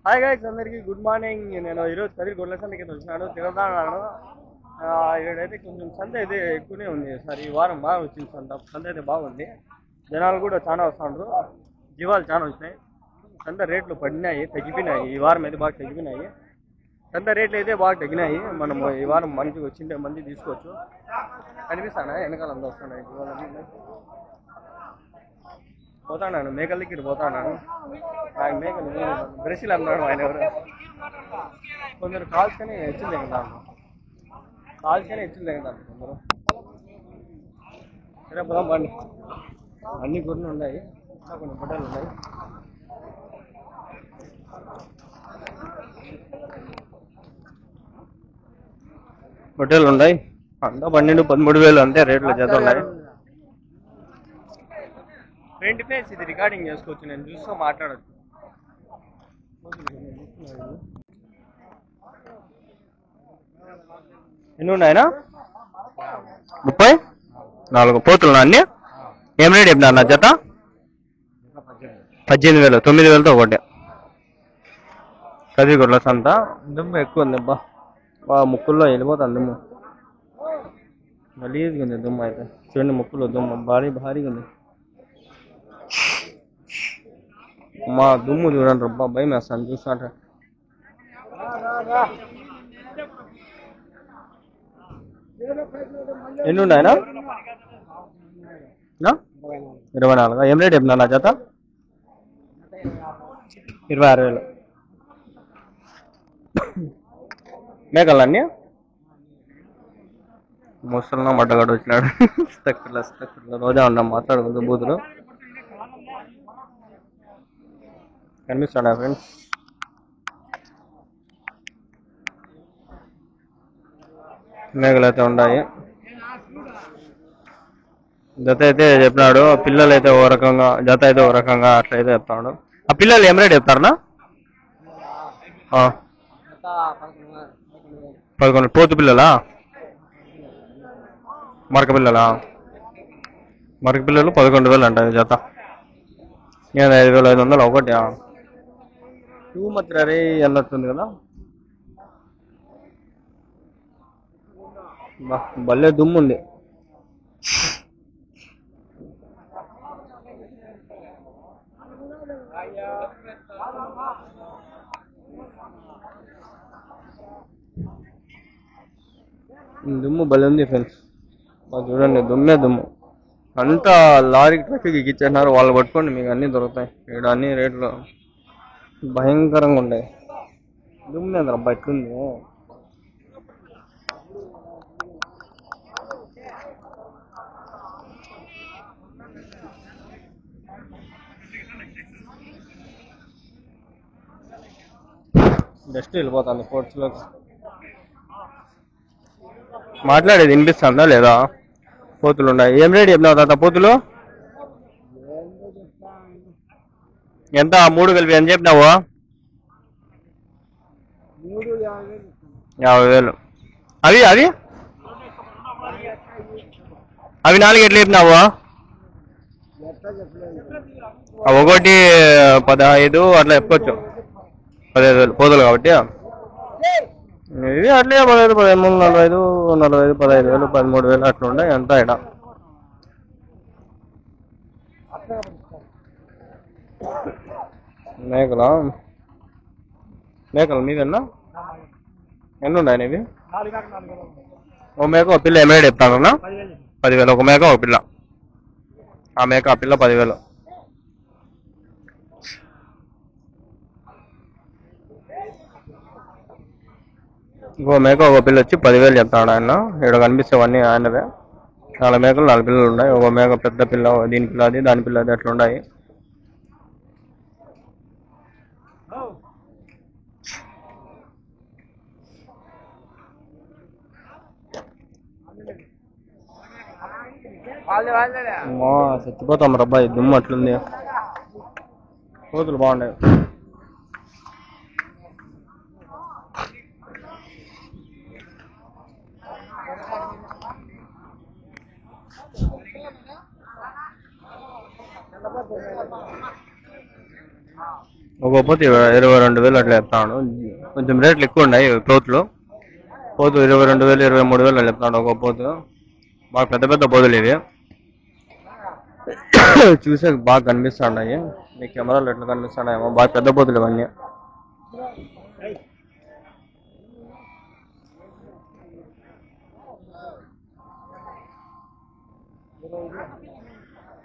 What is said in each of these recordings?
Hi guys అందరికీ good morning. నేను ఈరోజు కదిరి గొడ్ల సంతకి వచ్చినాను, తిరుగుతాను. ఇక్కడైతే కొంచెం సంత అయితే ఎక్కువనే ఉంది. సార్ ఈ వారం బాగా వచ్చింది సంత అయితే బాగుంది. జనాలు కూడా చాలా వస్తున్నారు, జీవాలు చాలా వచ్చినాయి. సంత రేట్లు పడినాయి, తగ్గిపోయినాయి. ఈ వారం అయితే బాగా తగ్గిపోయినాయి. సంత రేట్లు అయితే బాగా తగ్గినాయి. మనం ఈ వారం మంచిగా వచ్చింటే మంది తీసుకోవచ్చు. కనిపిస్తానా వెనకాల అంతా వస్తున్నాయి జీవాలన్నీ. పోతాను మేకల దగ్గర పోతాను. నాకు మేకలు బ్రష్లు అన్నాడు ఆయన ఎవరు. కొందరు కాల్చుకొని హెచ్చులు దిగుతాను, హెచ్చులు దిగుతాను కొందరు. సరే పోదాం బండి. అన్ని గొర్రెలు ఉన్నాయి, ఇంకా కొన్ని బట్టలు ఉన్నాయి. బట్టలు ఉన్నాయి అంతా 12,000-13,000 అంతే రేట్లు జత ఉన్నాయి. ఫ్రంట్ ఫేస్ ఇది రికార్డింగ్ చేసుకోవచ్చు, నేను చూస్తూ మాట్లాడచ్చు. ఎన్ని ఉన్నాయనా? 34 పోతున్నా అన్ని. ఏం రేట్ చెప్పినా నా జత? 18,000, 9,000తో ఒకటి. కదిరి గొడ్ల సంత. దుమ్ము ఎక్కువ ఉంది అబ్బా, ముక్కుల్లో వెళ్ళిపోతుంది దుమ్ము. గలీజ్గా ఉంది దుమ్ము అయితే. చూడండి ముక్కులో దుమ్ము భారీగా ఉంది. మా దుమ్ము చూడండి రబ్బా, భయం వేస్తాను చూస్తుంటే. ఎన్ని ఉన్నాయనా? 24. ఏం రేట్ చెప్పినా నా జత? 26,000. మేకలన్నీ ముసలిన మడ్డగడ్డ వచ్చినాడు. స్టక్కుల రోజా ఉన్నాం మాట్లాడుకుంటూ బూతులు. కనిపిస్తాడా ఫ్రెండ్స్? మేకలు అయితే ఉన్నాయి. జత అయితే చెప్పినాడు, పిల్లలు అయితే ఓ రకంగా, జత అయితే ఓ రకంగా, అట్లయితే చెప్తాడు. ఆ పిల్లలు ఏం రేట్ చెప్తారనా? 11. పోతు పిల్లలా? మరక పిల్లలు 11,000 అంట జత. నేను 5,500 ఒకటి. టూ మాత్రం రే అన్నట్టుంది కదా. భలే దుమ్ము ఉంది. దుమ్ము భలే ఉంది ఫ్రెండ్స్. చూడండి దుమ్ము అంతా లారీకి ట్రక్కి ఎక్కిచ్చేసినారు. వాళ్ళు పట్టుకోండి, మీకు అన్నీ దొరుకుతాయి ఇక్కడ. అన్ని రేట్లు భయంకరంగా ఉన్నాయి. దుమ్ము ఏంద్రబ్బా ఎట్లుంది. డస్ట్ వెళ్ళిపోతుంది స్పోర్ట్స్లోకి. మాట్లాడేది వినిపిస్తుందా లేదా? పోతులు ఉన్నాయి. ఏం రేట్ చెప్పినావు తాత పోతులు? ఎంత? 3 కలిపి ఎంత చెప్పినావు? 50,000. అవి 4 ఎట్లా చెప్పినావు? ఒకటి 15 అట్లా చెప్పుకోవచ్చు. 15,000 పోతులు కాబట్టి. ఇవి అట్లే 15, 13, 45, 15,000, 13,000 అట్లా ఉన్నాయి అంతా ఇక్కడ. మేకలు మీదన్నా ఎన్ని ఉన్నాయి ఇవి? ఓ మేక ఒక పిల్ల. ఏమైనా చెప్తానన్నా? 10,000 ఒక మేక, ఒక పిల్ల. ఆ మేక ఆ పిల్ల 10,000. ఇంకో మేక ఒక పిల్ల వచ్చి 10,000 చెప్తాడు ఆయన. ఇక్కడ కనిపిస్తావన్నీ ఆయనవే. 4 మేకలు 4 పిల్లలు ఉన్నాయి. ఒక మేక పెద్ద పిల్ల, దీని పిల్ల అది, దాని పిల్ల అది, అట్లా ఉన్నాయి. చచ్చిపోతాం రబ్బా, ఈ దుమ్ము అట్లుంది. కోతులు బాగున్నాయి. ఒక పోతు 22,000 అట్లా చెప్తాను. కొంచెం రేట్లు ఎక్కువ ఉన్నాయి పోతులు. పోతు 22,000 23,000 అట్లా చెప్తాడు ఒక పోతు. బాగా పెద్ద పెద్ద పోతులు ఇవి. చూసే బాగా కనిపిస్తున్నాయి. మీ కెమెరాలో ఎట్లా కనిపిస్తున్నాయేమో, బాగా పెద్ద పోతులు ఇవన్నీ.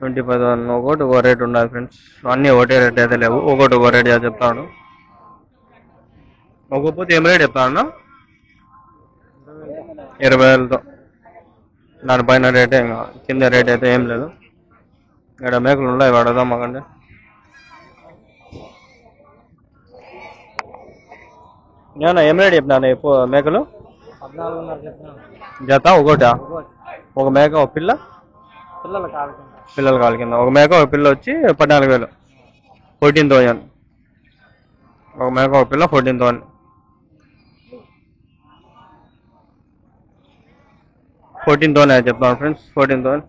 25,000 ఒకటి ఒక రేట్ ఉండాలి ఫ్రెండ్స్. అన్నీ ఒకటే రేట్ అయితే లేవు, ఒకటి ఒక రేట్ చెప్తాను. ఒక్కపోతే ఏం రేట్ చెప్తాను? 20,000తో. దానిపైన రేటే, ఇంకా కింద రేట్ అయితే ఏం లేదు. ఇక్కడ మేకలు ఉన్నాయి, వాడదాం మాకండి. నేను ఏం రేట్ చెప్పినాను మేకలు? 14,500 జత ఒకట? ఒక మేక ఒక పిల్ల? పిల్లల కాలు కింద ఒక మేక ఒక పిల్ల వచ్చి 14,000. 14,000. ఒక మేక ఒక పిల్ల 14,000. 14,000 చెప్తాను ఫ్రెండ్స్. 14,000.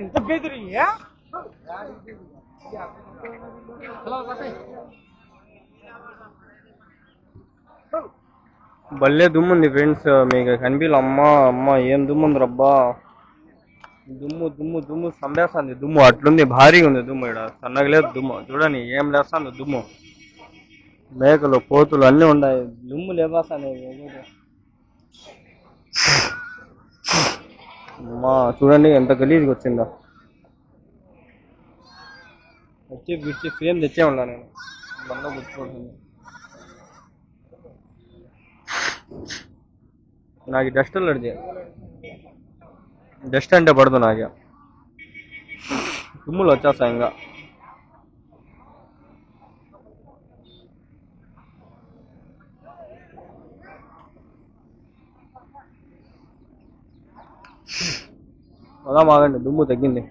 ఇంత బెదిరి భలే దుమ్ము ఉంది ఫ్రెండ్స్, మీకు కనిపించాలి. అమ్మ ఏం దుమ్ము ఉంది రబ్బా. దుమ్ము దుమ్ము దుమ్ము సంబేస్తుంది. దుమ్ము అట్లుంది, భారీగా ఉంది దుమ్ము. ఇక్కడ సన్నగా లేదు దుమ్ము. చూడండి ఏం లేస్తుంది దుమ్ము. మేకలు పోతులు అన్నీ ఉన్నాయి, దుమ్ము లేపాస్తాయి. అమ్మా చూడండి ఎంత గలీజ్గా వచ్చిందో. వచ్చి విడిచి ఫ్రేమ్ తెచ్చే ఉన్నా నేను, మళ్ళీ గుర్తుకుంటుంది. నాకు డస్ట్ అలర్జీ. డస్ట్ అంటే పడదు నాకు, దుమ్ములు వచ్చేస్తాయి. ఇంకా అలా బాగండి, దుమ్ము తగ్గింది.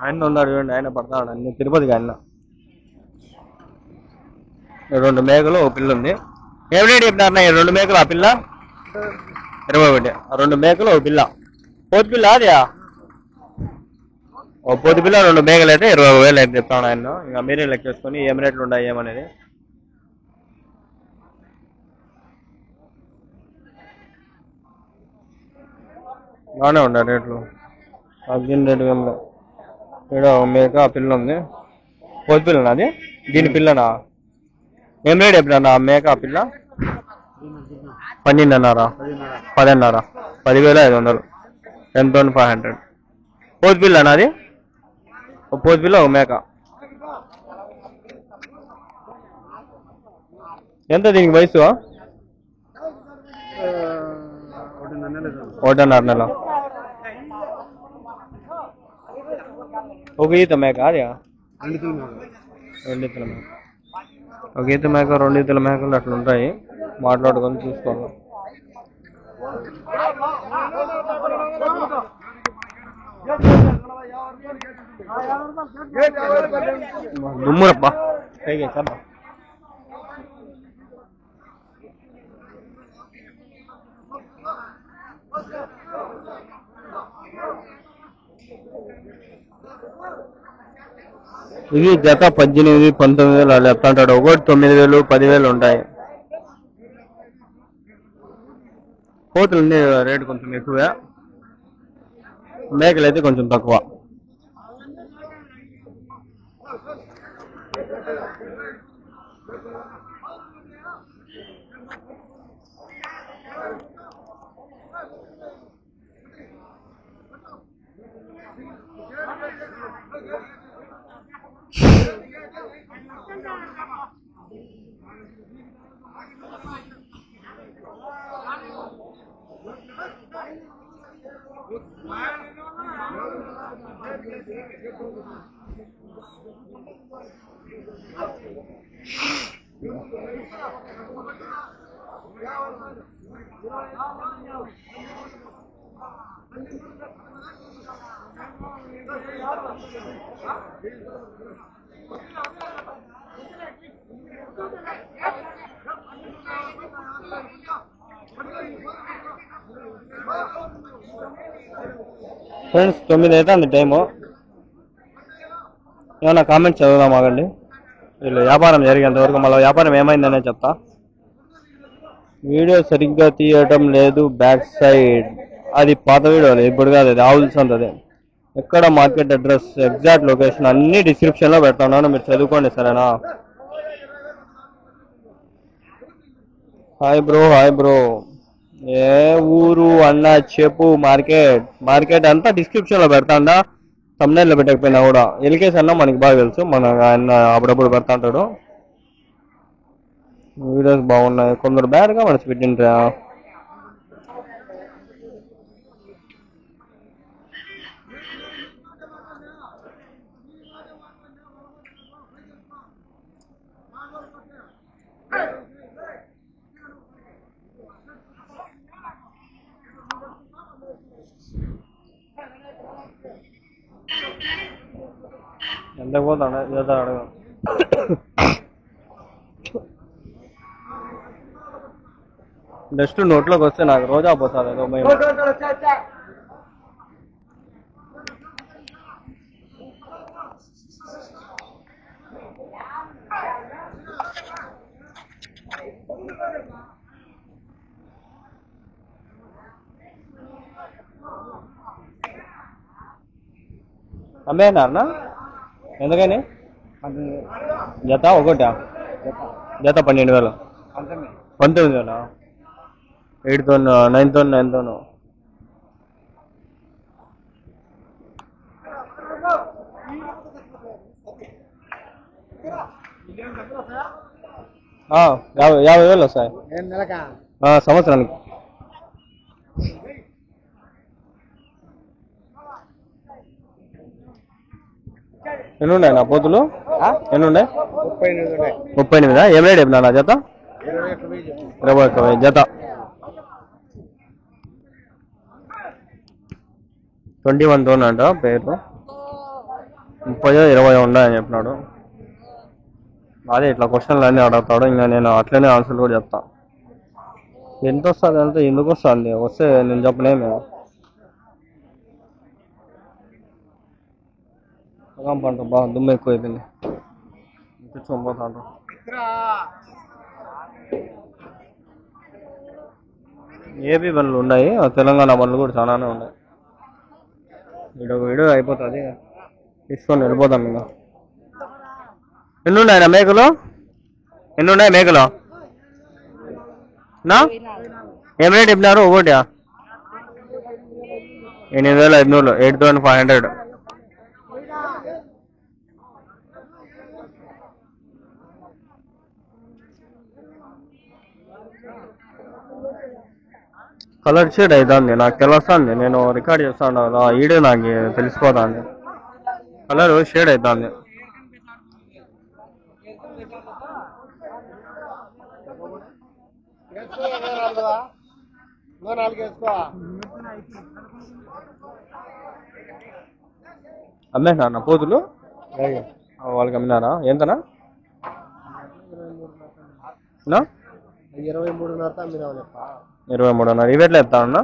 ఆయన ఉన్నాడు చూడండి, ఆయన పడతాడు అన్ని. తిరుపతికి ఆయన. 2 మేకలు ఒక పిల్ల ఉంది. ఏం రేట్ చెప్పినారన్నా 2 మేకలు? ఆ పిల్ల 21. 2 మేకలు ఒక పిల్ల. పోతు పిల్ల అది. ఒక పోతు పిల్ల 2 మేకలు అయితే 21,000 అయితే చెప్తాను ఆయన. ఇంకా మీరే లెక్కేసుకొని ఏం రేట్లు ఉన్నాయి ఏమనేది. బాగానే ఉన్నాయి రేట్లు, దీని రేటు ఏం లేవు. ఇక్కడ మేక ఆ పిల్ల ఉంది. పోతు పిల్లనా అది? దీని పిల్లనా? ఏం రేట్ చెప్పినా ఆ మేక ఆ పిల్ల? 12,500. 10,500. 10,500. 10,500. పోతు పిల్లనా అది? ఒక పోతు పిల్ల ఒక మేక. ఎంత దీనికి వయసు? 1.5 నెల. ఒక ఈత మేక అది? 2 ఈతల మేక. ఒక ఈత మేక 2 ఈతల మేకలు అట్లా ఉంటాయి. మాట్లాడుకొని చూసుకోవాలి. దుమ్మురబ్బా పైకి సార్. ఇది జత 18,000 19,000 అలా చెప్తాంటాడు. ఒకటి 9,000 10,000 ఉంటాయి. పోతులు రేటు కొంచెం ఎక్కువే, మేకలు అయితే కొంచెం తక్కువ. ఫ్రెండ్స్ 9 అవుతుంది టైము. ఏమన్నా కామెంట్స్ చదువుదాం ఆగండి. వీళ్ళు వ్యాపారం జరిగేంత వరకు మళ్ళీ వ్యాపారం ఏమైందనే చెప్తా. వీడియో సరిగ్గా తీయటం లేదు బ్యాక్ సైడ్. అది పాత వీడియో, ఇప్పుడు కాదు, అది ఆవుల్స్ అంతది. ఎక్కడ మార్కెట్ అడ్రస్, ఎగ్జాక్ట్ లొకేషన్ అన్ని డిస్క్రిప్షన్లో పెడుతున్నాను, మీరు చదువుకోండి సరేనా. Hi bro, hi bro. ఏ ఊరు అన్న చెప్పు. మార్కెట్ అంతా డిస్క్రిప్షన్లో పెడతాండా, తమ్నైల్లో పెట్టకపోయినా కూడా. ఎల్కేస్ అన్న మనకి బాగా తెలుసు, మన ఆయన అప్పుడప్పుడు పెడతా ఉంటాడు. వీడియోస్ బాగున్నాయి, కొందరు బ్యాడ్గా మనసు పెట్టిండ్రా. ఎంతకు పోతాడు చేస్తాడు. డస్ట్ నోట్లోకి వస్తే నాకు రోజా పోతుంది ఏదో భయం. అమ్మేనారనా? ఎందుకని? జత ఒకటా? జత 12,000. 19,000. 8తో 9తో 9తో. యాభై 50,000 వస్తాయి సంవత్సరానికి. ఎన్ని ఉన్నాయి నా పోతులు? ఎన్ని ఉన్నాయి? 38. ఏం రేట్ చెప్పినా నా జత? 21 జత. 21 అంట పేరు. 30-20 ఉన్నాయని చెప్పినాడు. అదే ఇట్లా క్వశ్చన్లు అన్నీ అడుగుతాడు, ఇంకా నేను అట్లనే ఆన్సర్లు కూడా చెప్తా. ఎంత వస్తుంది అంటే ఎందుకు వస్తుంది, వస్తే నేను చెప్పనేమే. పంట బాగా దుమ్ము ఎక్కువ అయిపోయింది, తెచ్చుకోపోతాడు. ఏపీ బండ్లు ఉన్నాయి, తెలంగాణ బండ్లు కూడా చాలానే ఉన్నాయి. వీడియో అయిపోతుంది, తీసుకొని వెళ్ళిపోతాం ఇంకా. ఎన్ని ఉన్నాయి నా మేకలు? ఎన్ని ఉన్నాయి మేకలు నా? ఏం రేట్ చెప్పినారు ఒకటి? 8,500. 8,500. కలర్ షేడ్ అవుతుంది, నాకు తెలుస్తుంది. నేను రికార్డ్ చేస్తాను కదా, ఈడే నాకు తెలిసిపోతుంది. కలర్ షేడ్ అవుతుంది. అమ్మేనా నా పోతులు? వాళ్ళకి అమ్మినారా? ఎంతనా? 23.5. ఇవేట్లా చెప్తానన్నా?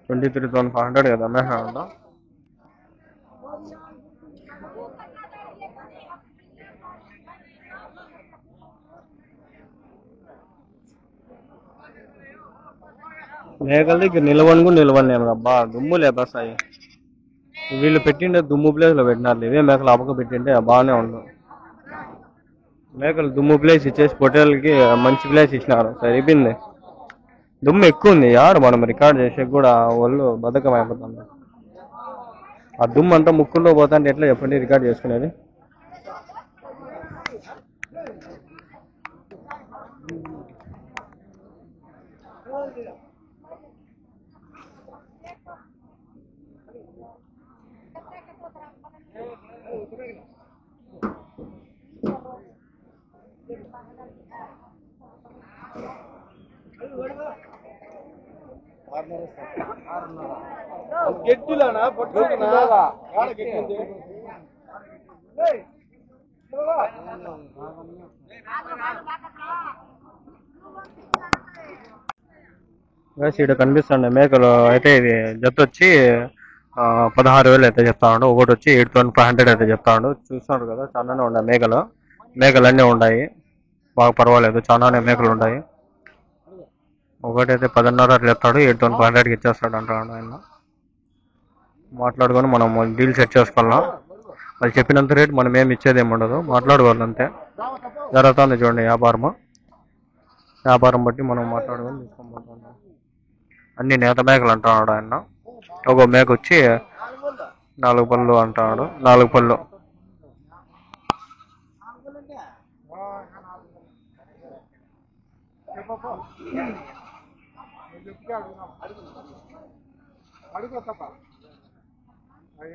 23,500 కదా అమ్మేనా? మేకల దగ్గర నిలవని అబ్బా, దుమ్ము లేపేస్తాయి. వీళ్ళు పెట్టిండే దుమ్ము ప్లేస్లో పెట్టినారు, ఇవే మేకలు అప్పక పెట్టింటే బాగానే ఉండదు. మేకలు దుమ్ము ప్లేస్ ఇచ్చేసి పొట్టేళ్ళకి మంచి ప్లేస్ ఇచ్చినారు, సరిపోయింది. దుమ్ము ఎక్కువ ఉంది, ఆడు మనం రికార్డ్ చేసే కూడా ఒళ్ళు బద్ధకం అయిపోతుంది. ఆ దుమ్ము అంతా ముక్కుల్లో పోతాంటే ఎట్లా చెప్పండి రికార్డ్ చేసుకునేది? గట్టిలోనా పట్టుకున్నా ఇక్కడ కనిపిస్తుండే మేకలు అయితే ఇది జత వచ్చి 16,000 అయితే చెప్తాడు. ఒకటి వచ్చి 8,500 అయితే చెప్తాడు. చూస్తున్నారు కదా చాలానే ఉన్నాయి మేకలు అన్నీ ఉన్నాయి. బాగా పర్వాలేదు, చాలానే మేకలు ఉన్నాయి. ఒకటైతే 10,500 అట్లా చెప్తాడు, 8,500కి ఇచ్చేస్తాడు అంటాడు ఆయన. మాట్లాడుకొని మనం డీల్ సెట్ చేసుకోవాలా. వాళ్ళు చెప్పినంత రేట్ మనం ఏమి ఇచ్చేది ఏమి ఉండదు, మాట్లాడుకోవాలి అంతే. జరుగుతుంది చూడండి వ్యాపారం బట్టి మనం మాట్లాడుకొని తీసుకోబోతున్నాం. అన్ని నేత మేకలు అంటున్నాడు ఆయన. ఒక మేక వచ్చి 4 పళ్ళు అంటున్నాడు, 4 పళ్ళు.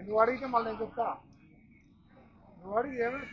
నువ్వు అడిగితే మళ్ళీ నేను చెప్తా. నువ్వు అడిగి ఏమైనా